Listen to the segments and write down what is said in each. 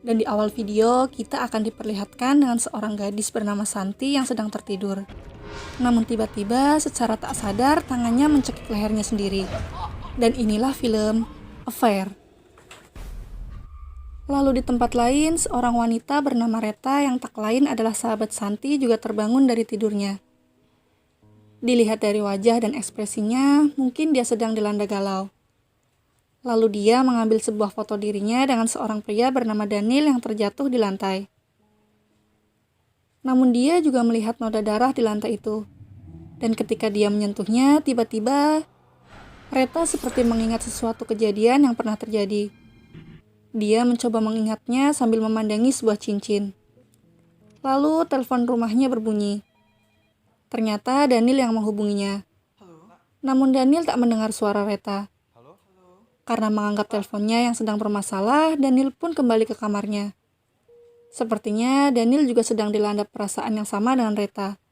Dan di awal video, kita akan diperlihatkan dengan seorang gadis bernama Santi yang sedang tertidur. Namun tiba-tiba, secara tak sadar, tangannya mencekik lehernya sendiri. Dan inilah film Affair. Lalu di tempat lain, seorang wanita bernama Reta yang tak lain adalah sahabat Santi juga terbangun dari tidurnya. Dilihat dari wajah dan ekspresinya, mungkin dia sedang dilanda galau. Lalu dia mengambil sebuah foto dirinya dengan seorang pria bernama Daniel yang terjatuh di lantai. Namun dia juga melihat noda darah di lantai itu. Dan ketika dia menyentuhnya, tiba-tiba Reta seperti mengingat sesuatu kejadian yang pernah terjadi. Dia mencoba mengingatnya sambil memandangi sebuah cincin. Lalu telepon rumahnya berbunyi. Ternyata Daniel yang menghubunginya. Namun Daniel tak mendengar suara Reta. Karena menganggap teleponnya yang sedang bermasalah, Daniel pun kembali ke kamarnya. Sepertinya Daniel juga sedang dilanda perasaan yang sama dengan Reta.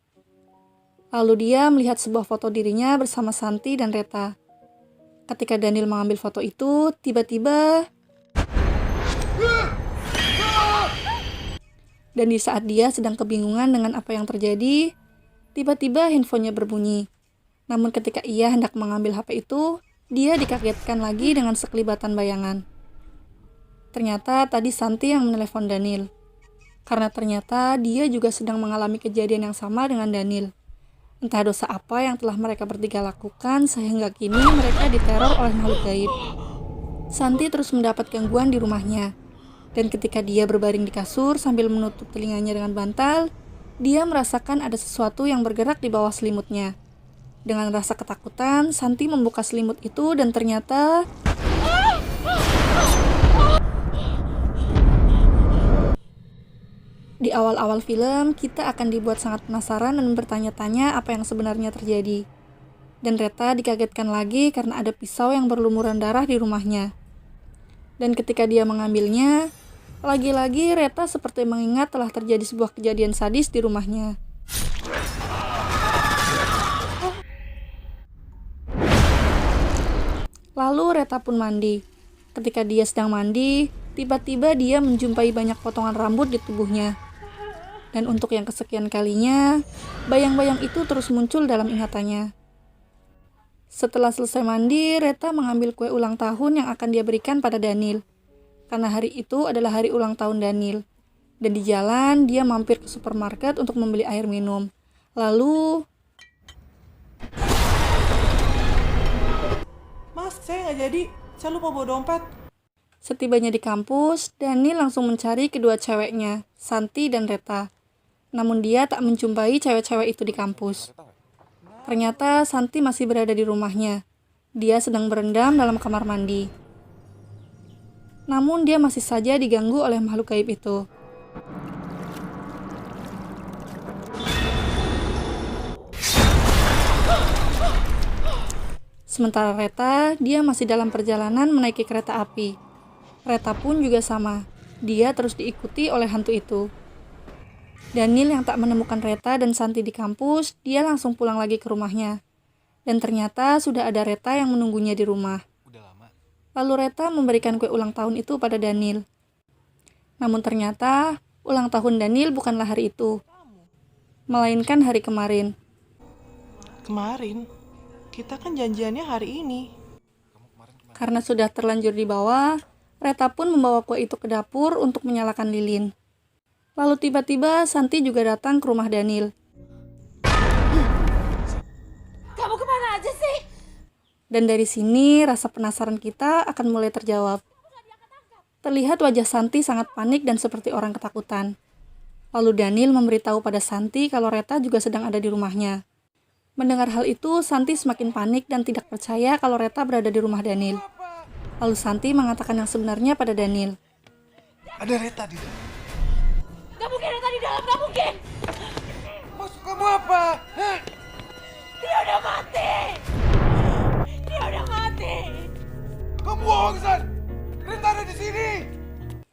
Lalu dia melihat sebuah foto dirinya bersama Santi dan Reta. Ketika Daniel mengambil foto itu, tiba-tiba... Dan di saat dia sedang kebingungan dengan apa yang terjadi, tiba-tiba handphonenya berbunyi. Namun ketika ia hendak mengambil HP itu, dia dikagetkan lagi dengan sekelibatan bayangan. Ternyata tadi Santi yang menelepon Daniel. Karena ternyata dia juga sedang mengalami kejadian yang sama dengan Daniel. Entah dosa apa yang telah mereka bertiga lakukan sehingga kini mereka diteror oleh makhluk gaib. Santi terus mendapat gangguan di rumahnya. Dan ketika dia berbaring di kasur sambil menutup telinganya dengan bantal, dia merasakan ada sesuatu yang bergerak di bawah selimutnya. Dengan rasa ketakutan, Santi membuka selimut itu dan ternyata... Di awal-awal film, kita akan dibuat sangat penasaran dan bertanya-tanya apa yang sebenarnya terjadi. Dan Reta dikagetkan lagi karena ada pisau yang berlumuran darah di rumahnya. Dan ketika dia mengambilnya, lagi-lagi Reta seperti mengingat telah terjadi sebuah kejadian sadis di rumahnya. Lalu Reta pun mandi. Ketika dia sedang mandi, tiba-tiba dia menjumpai banyak potongan rambut di tubuhnya. Dan untuk yang kesekian kalinya, bayang-bayang itu terus muncul dalam ingatannya. Setelah selesai mandi, Reta mengambil kue ulang tahun yang akan dia berikan pada Daniel. Karena hari itu adalah hari ulang tahun Daniel. Dan di jalan, dia mampir ke supermarket untuk membeli air minum. Lalu... Mas, saya nggak jadi. Saya lupa bawa dompet. Setibanya di kampus, Daniel langsung mencari kedua ceweknya, Santi dan Reta. Namun dia tak menjumpai cewek-cewek itu di kampus. Ternyata Santi masih berada di rumahnya. Dia sedang berendam dalam kamar mandi. Namun dia masih saja diganggu oleh makhluk gaib itu. Sementara Reta, dia masih dalam perjalanan menaiki kereta api. Reta pun juga sama. Dia terus diikuti oleh hantu itu. Daniel yang tak menemukan Reta dan Santi di kampus, dia langsung pulang lagi ke rumahnya. Dan ternyata sudah ada Reta yang menunggunya di rumah. Lalu Reta memberikan kue ulang tahun itu pada Daniel. Namun ternyata, ulang tahun Daniel bukanlah hari itu, melainkan hari kemarin. Kemarin? Kita kan janjiannya hari ini. Karena sudah terlanjur dibawa, Reta pun membawa kue itu ke dapur untuk menyalakan lilin. Lalu tiba-tiba Santi juga datang ke rumah Daniel. Kamu kemana aja sih? Dan dari sini rasa penasaran kita akan mulai terjawab. Terlihat wajah Santi sangat panik dan seperti orang ketakutan. Lalu Daniel memberitahu pada Santi kalau Reta juga sedang ada di rumahnya. Mendengar hal itu, Santi semakin panik dan tidak percaya kalau Reta berada di rumah Daniel. Lalu Santi mengatakan yang sebenarnya pada Daniel. Ada Reta di dalam. Gak mungkin Reta di dalam, gak mungkin. Maksud kamu apa? Hah? Dia udah mati. Dia udah mati. Kamu bohong, San. Reta ada di sini.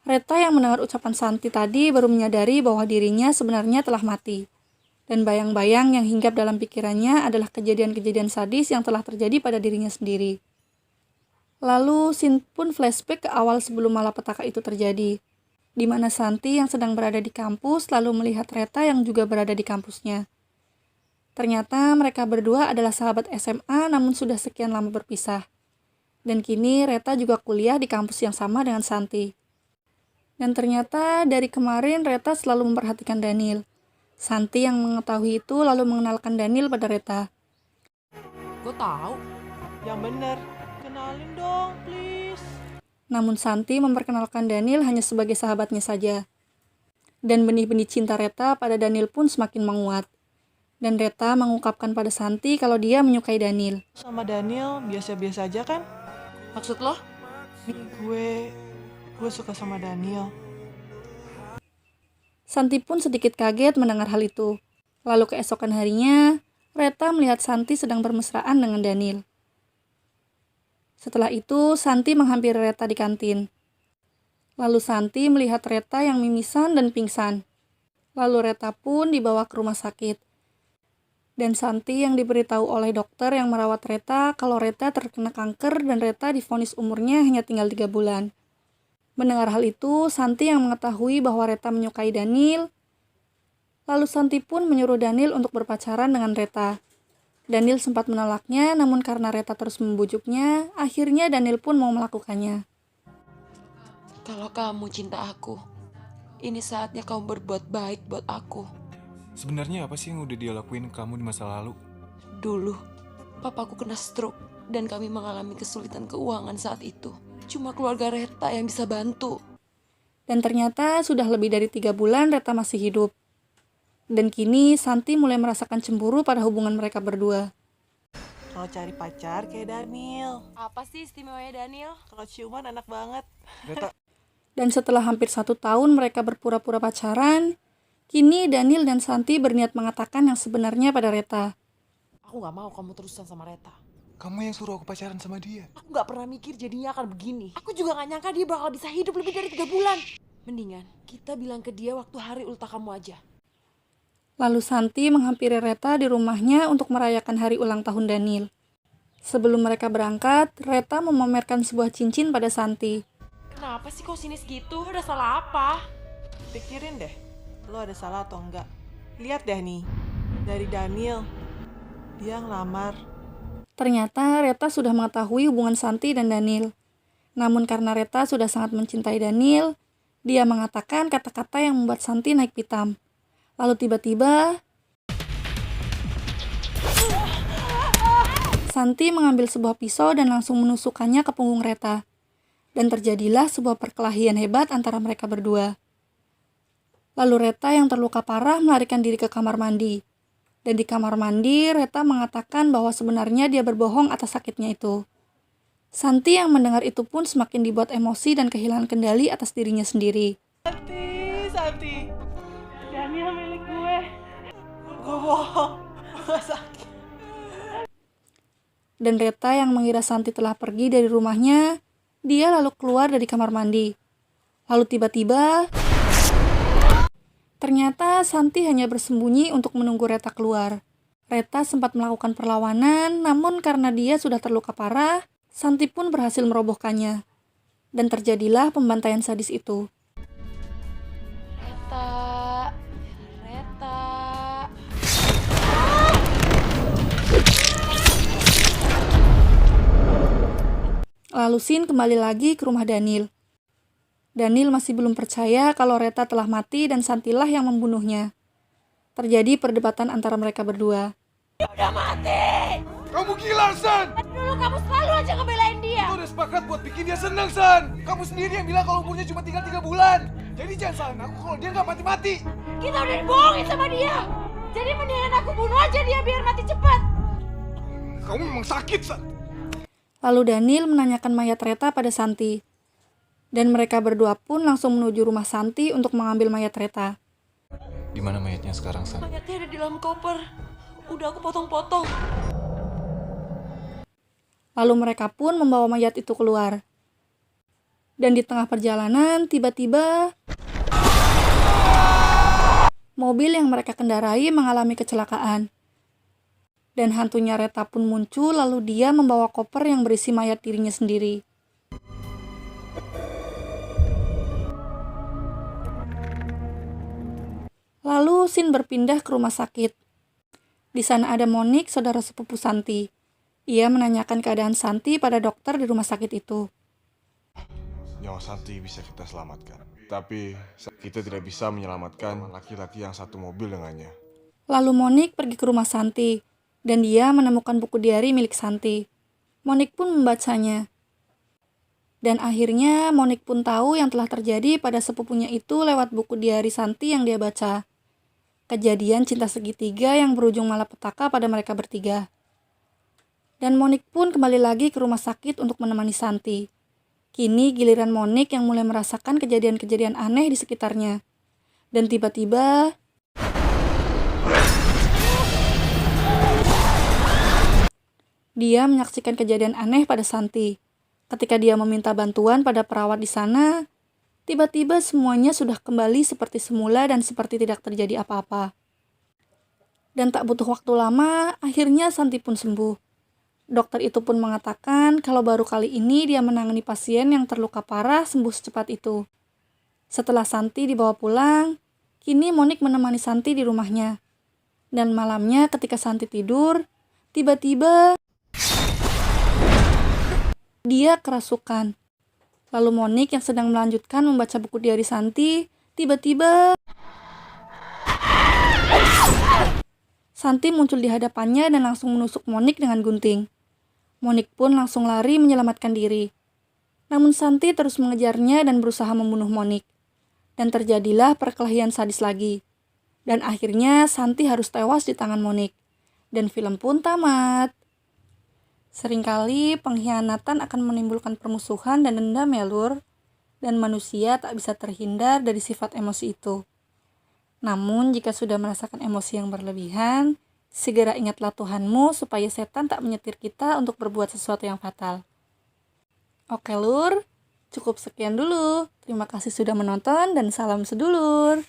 Reta yang mendengar ucapan Santi tadi baru menyadari bahwa dirinya sebenarnya telah mati. Dan bayang-bayang yang hinggap dalam pikirannya adalah kejadian-kejadian sadis yang telah terjadi pada dirinya sendiri. Lalu Sin pun flashback ke awal sebelum malapetaka itu terjadi. di mana Santi yang sedang berada di kampus lalu melihat Reta yang juga berada di kampusnya. Ternyata mereka berdua adalah sahabat SMA namun sudah sekian lama berpisah. Dan kini Reta juga kuliah di kampus yang sama dengan Santi. Dan ternyata dari kemarin Reta selalu memperhatikan Daniel. Santi yang mengetahui itu lalu mengenalkan Daniel pada Reta. Gue tahu. Yang bener, kenalin dong, please. Namun Santi memperkenalkan Daniel hanya sebagai sahabatnya saja. Dan benih-benih cinta Reta pada Daniel pun semakin menguat. Dan Reta mengungkapkan pada Santi kalau dia menyukai Daniel. Sama Daniel biasa-biasa aja kan? Maksud lo? Gue suka sama Daniel. Santi pun sedikit kaget mendengar hal itu. Lalu keesokan harinya, Reta melihat Santi sedang bermesraan dengan Daniel. Setelah itu, Santi menghampiri Reta di kantin. Lalu Santi melihat Reta yang mimisan dan pingsan. Lalu Reta pun dibawa ke rumah sakit. Dan Santi yang diberitahu oleh dokter yang merawat Reta kalau Reta terkena kanker dan Reta divonis umurnya hanya tinggal 3 bulan. Mendengar hal itu, Santi yang mengetahui bahwa Reta menyukai Daniel. Lalu Santi pun menyuruh Daniel untuk berpacaran dengan Reta. Daniel sempat menolaknya, namun karena Reta terus membujuknya, akhirnya Daniel pun mau melakukannya. Kalau kamu cinta aku, ini saatnya kamu berbuat baik buat aku. Sebenarnya apa sih yang udah dia lakuin ke kamu di masa lalu? Dulu, papaku kena stroke dan kami mengalami kesulitan keuangan saat itu. Cuma keluarga Reta yang bisa bantu. Dan ternyata sudah lebih dari 3 bulan Reta masih hidup. Dan kini Santi mulai merasakan cemburu pada hubungan mereka berdua. Kalau cari pacar kayak Daniel. Apa sih istimewanya Daniel? Kalau ciuman enak banget. Reta, Dan setelah hampir 1 tahun mereka berpura-pura pacaran, kini Daniel dan Santi berniat mengatakan yang sebenarnya pada Reta. Aku gak mau kamu terusan sama Reta. kamu yang suruh aku pacaran sama dia. Aku gak pernah mikir jadinya akan begini. Aku juga gak nyangka dia bakal bisa hidup lebih dari 3 bulan. Mendingan kita bilang ke dia waktu hari ultah kamu aja. Lalu Santi menghampiri Reta di rumahnya untuk merayakan hari ulang tahun Daniel. Sebelum mereka berangkat, Reta memamerkan sebuah cincin pada Santi. Kenapa sih kok sinis gitu? Udah salah apa? Pikirin deh, lo ada salah atau enggak. Lihat deh nih, dari Daniel. Dia ngelamar. Ternyata Reta sudah mengetahui hubungan Santi dan Daniel. Namun karena Reta sudah sangat mencintai Daniel, dia mengatakan kata-kata yang membuat Santi naik pitam. Lalu tiba-tiba, Santi mengambil sebuah pisau dan langsung menusukkannya ke punggung Reta. Dan terjadilah sebuah perkelahian hebat antara mereka berdua. Lalu Reta yang terluka parah melarikan diri ke kamar mandi. Dan di kamar mandi, Reta mengatakan bahwa sebenarnya dia berbohong atas sakitnya itu. Santi yang mendengar itu pun semakin dibuat emosi dan kehilangan kendali atas dirinya sendiri. Santi. Daniel milik gue. Gue bohong. Gue sakit. Dan Reta yang mengira Santi telah pergi dari rumahnya, dia lalu keluar dari kamar mandi. Lalu tiba-tiba, ternyata Santi hanya bersembunyi untuk menunggu Reta keluar. Reta sempat melakukan perlawanan, namun karena dia sudah terluka parah, Santi pun berhasil merobohkannya. Dan terjadilah pembantaian sadis itu. Reta. Lalu Sin kembali lagi ke rumah Daniel. Daniel masih belum percaya kalau Reta telah mati dan Santilah yang membunuhnya. Terjadi perdebatan antara mereka berdua. Dia udah mati! Kamu gila, San! Dulu kamu selalu aja ngebelain dia. Kita udah sepakat buat bikin dia seneng, San! Kamu sendiri yang bilang kalau umurnya cuma tinggal 3 bulan. Jadi jangan salahin aku kalau dia nggak mati-mati. Kita udah dibohongin sama dia. Jadi mendingan aku bunuh aja dia biar mati cepat. Kamu memang sakit, San! Lalu Daniel menanyakan mayat Reta pada Santi. Dan mereka berdua pun langsung menuju rumah Santi untuk mengambil mayat Reta. Di mana mayatnya sekarang, San? Mayatnya ada di dalam koper. Udah aku potong-potong. Lalu mereka pun membawa mayat itu keluar. Dan di tengah perjalanan, tiba-tiba mobil yang mereka kendarai mengalami kecelakaan. Dan hantunya Reta pun muncul, lalu dia membawa koper yang berisi mayat dirinya sendiri. Lalu Sin berpindah ke rumah sakit. Di sana ada Monik, saudara sepupu Santi. Ia menanyakan keadaan Santi pada dokter di rumah sakit itu. Nyawa Santi bisa kita selamatkan. Tapi kita tidak bisa menyelamatkan laki-laki yang satu mobil dengannya. Lalu Monik pergi ke rumah Santi, dan dia menemukan buku diari milik Santi. Monik pun membacanya. Dan akhirnya Monik pun tahu yang telah terjadi pada sepupunya itu lewat buku diari Santi yang dia baca. Kejadian cinta segitiga yang berujung malapetaka pada mereka bertiga. Dan Monik pun kembali lagi ke rumah sakit untuk menemani Santi. Kini giliran Monik yang mulai merasakan kejadian-kejadian aneh di sekitarnya. Dan tiba-tiba dia menyaksikan kejadian aneh pada Santi. Ketika dia meminta bantuan pada perawat di sana, tiba-tiba semuanya sudah kembali seperti semula dan seperti tidak terjadi apa-apa. Dan tak butuh waktu lama, akhirnya Santi pun sembuh. Dokter itu pun mengatakan kalau baru kali ini dia menangani pasien yang terluka parah sembuh secepat itu. Setelah Santi dibawa pulang, kini Monik menemani Santi di rumahnya. Dan malamnya ketika Santi tidur, tiba-tiba dia kerasukan. Lalu Monik yang sedang melanjutkan membaca buku diari Santi, tiba-tiba Santi muncul di hadapannya dan langsung menusuk Monik dengan gunting. Monik pun langsung lari menyelamatkan diri. Namun Santi terus mengejarnya dan berusaha membunuh Monik. Dan terjadilah perkelahian sadis lagi. Dan akhirnya Santi harus tewas di tangan Monik. Dan film pun tamat. Seringkali pengkhianatan akan menimbulkan permusuhan dan dendam ya lur. Dan manusia tak bisa terhindar dari sifat emosi itu. Namun jika sudah merasakan emosi yang berlebihan, segera ingatlah Tuhanmu supaya setan tak menyetir kita untuk berbuat sesuatu yang fatal. Oke lur, cukup sekian dulu. Terima kasih sudah menonton dan salam sedulur.